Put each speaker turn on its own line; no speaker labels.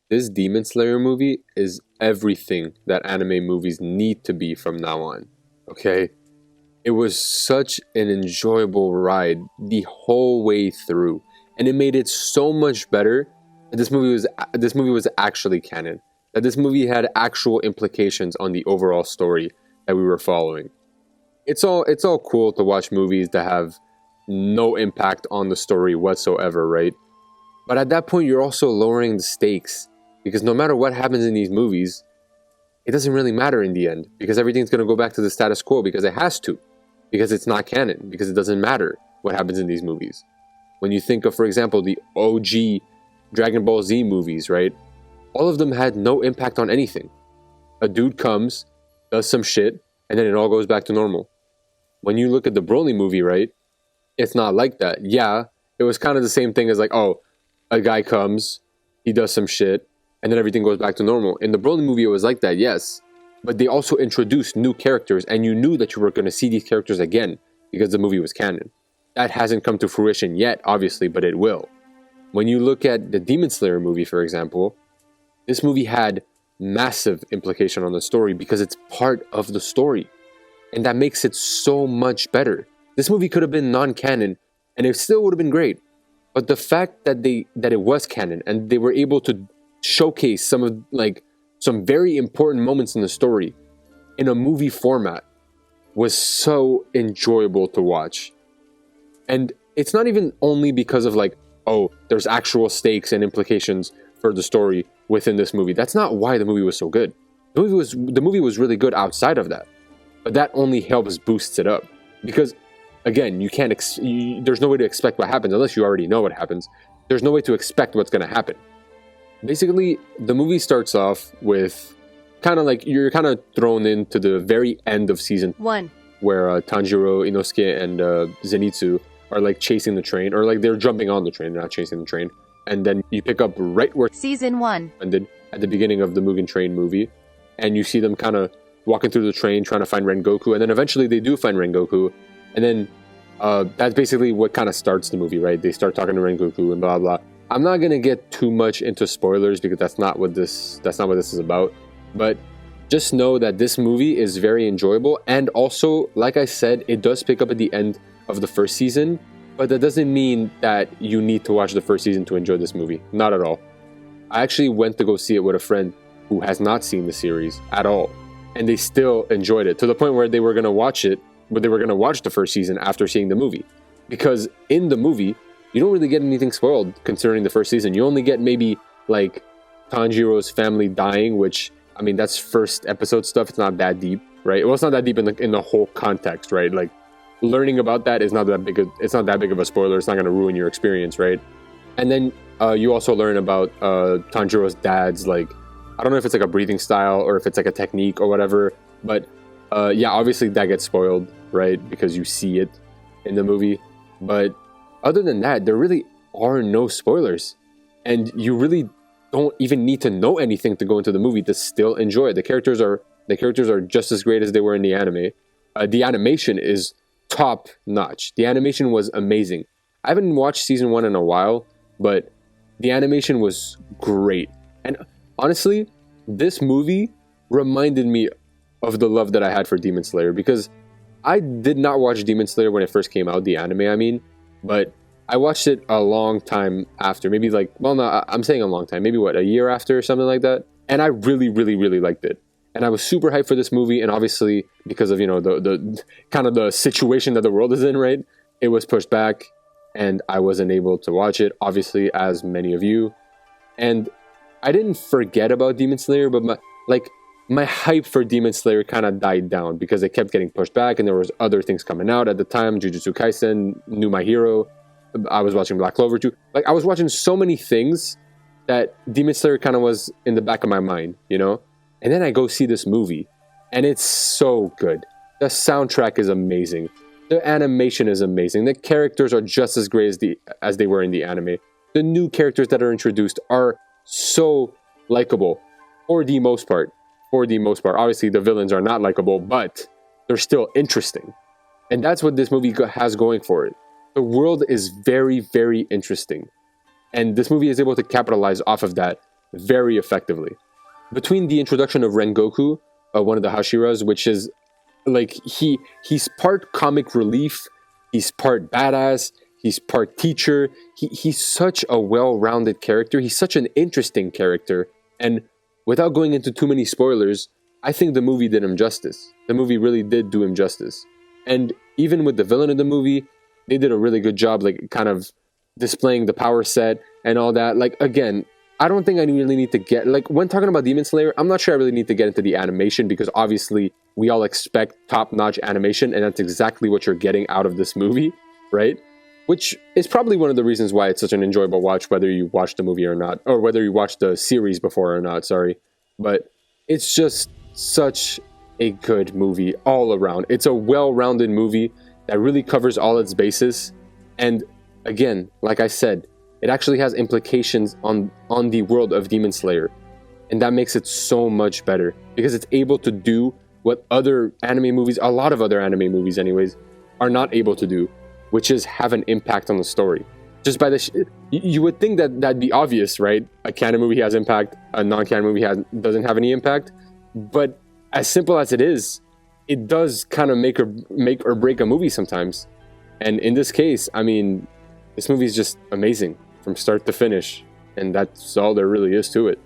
This Demon Slayer movie is everything that anime movies need to be from now on. Okay? It was such an enjoyable ride the whole way through, and it made it so much better that this movie was actually canon. That this movie had actual implications on the overall story that we were following. It's all cool to watch movies that have no impact on the story whatsoever, right? But at that point, you're also lowering the stakes because no matter what happens in these movies, it doesn't really matter in the end because everything's going to go back to the status quo because it has to, because it's not canon, because it doesn't matter what happens in these movies. When you think of, for example, the OG Dragon Ball Z movies, right? All of them had no impact on anything. A dude comes, does some shit, and then it all goes back to normal. When you look at the Broly movie, right? It's not like that. Yeah, it was kind of the same thing as like, oh, a guy comes, he does some shit, and then everything goes back to normal. In the Broly movie, it was like that, yes. But they also introduced new characters, and you knew that you were going to see these characters again because the movie was canon. That hasn't come to fruition yet, obviously, but it will. When you look at the Demon Slayer movie, for example, this movie had massive implication on the story because it's part of the story. And that makes it so much better. This movie could have been non-canon, and it still would have been great. But the fact that it was canon and they were able to showcase some very important moments in the story in a movie format was so enjoyable to watch. And it's not even only because of like, oh, there's actual stakes and implications for the story within this movie. That's not why the movie was so good. The movie was really good outside of that. But that only helps boosts it up. Because again, there's no way to expect what happens unless you already know what happens. There's no way to expect what's going to happen. Basically, the movie starts off with kind of like you're kind of thrown into the very end of season
1,
where Tanjiro, Inosuke, and Zenitsu are like chasing the train, or like they're jumping on the train, they're not chasing the train. And then you pick up right where
Season 1
ended at the beginning of the Mugen Train movie, and you see them kind of walking through the train trying to find Rengoku, and then eventually they do find Rengoku, and then that's basically what kind of starts the movie, right? They start talking to Rengoku and blah blah. I'm not gonna get too much into spoilers because that's not what this is about. But just know that this movie is very enjoyable, and also, like I said, it does pick up at the end of the first season. But that doesn't mean that you need to watch the first season to enjoy this movie. Not at all. I actually went to go see it with a friend who has not seen the series at all, and they still enjoyed it to the point where they were gonna watch it, but they were gonna watch the first season after seeing the movie, because in the movie you don't really get anything spoiled concerning the first season. You only get maybe like Tanjiro's family dying, which I mean that's first episode stuff. It's not that deep, right? Well, it's not that deep in the whole context, right? Like learning about that is not that big. It's not that big of a spoiler. It's not going to ruin your experience, right? And then you also learn about Tanjiro's dad's like, I don't know if it's like a breathing style or if it's like a technique or whatever, but yeah, obviously that gets spoiled, right? Because you see it in the movie. But other than that, there really are no spoilers, and you really don't even need to know anything to go into the movie to still enjoy it. The characters are just as great as they were in the anime. The animation is top notch. The animation was amazing. I haven't watched season 1 in a while, but the animation was great. And honestly, this movie reminded me of the love that I had for Demon Slayer, because I did not watch Demon Slayer when it first came out, the anime I mean, but I watched it a long time after, maybe like, well, no, I'm saying a long time, maybe what, a year after or something like that. And I really, really, really liked it. And I was super hyped for this movie, and obviously because of, you know, the kind of the situation that the world is in, right? It was pushed back, and I wasn't able to watch it, obviously, as many of you. And I didn't forget about Demon Slayer, but my hype for Demon Slayer kind of died down because it kept getting pushed back, and there was other things coming out at the time. Jujutsu Kaisen, New My Hero. I was watching Black Clover too. Like, I was watching so many things that Demon Slayer kind of was in the back of my mind, you know? And then I go see this movie, and it's so good. The soundtrack is amazing. The animation is amazing. The characters are just as great as they were in the anime. The new characters that are introduced are so likable, for the most part. Obviously, the villains are not likable, but they're still interesting. And that's what this movie has going for it. The world is very, very interesting. And this movie is able to capitalize off of that very effectively. Between the introduction of Rengoku, one of the Hashiras, which is like he's part comic relief, he's part badass, he's part teacher. He's such a well-rounded character. He's such an interesting character. And without going into too many spoilers, I think the movie did him justice. The movie really did do him justice. And even with the villain of the movie, they did a really good job, like kind of displaying the power set and all that. Like, again, I don't think I really need to get, like, when talking about Demon Slayer, I'm not sure I really need to get into the animation, because obviously we all expect top-notch animation, and that's exactly what you're getting out of this movie, right? Which is probably one of the reasons why it's such an enjoyable watch, whether you watch the movie or not, or whether you watch the series before or not, sorry. But it's just such a good movie all around. It's a well-rounded movie that really covers all its bases. And again, like I said, it actually has implications on the world of Demon Slayer. And that makes it so much better, because it's able to do what other anime movies, a lot of other anime movies anyways, are not able to do, which is have an impact on the story. Just by the you would think that that'd be obvious, right? A canon movie has impact, a non-canon movie doesn't have any impact. But as simple as it is, it does kind of make or break a movie sometimes. And in this case, I mean, this movie is just amazing from start to finish, and that's all there really is to it.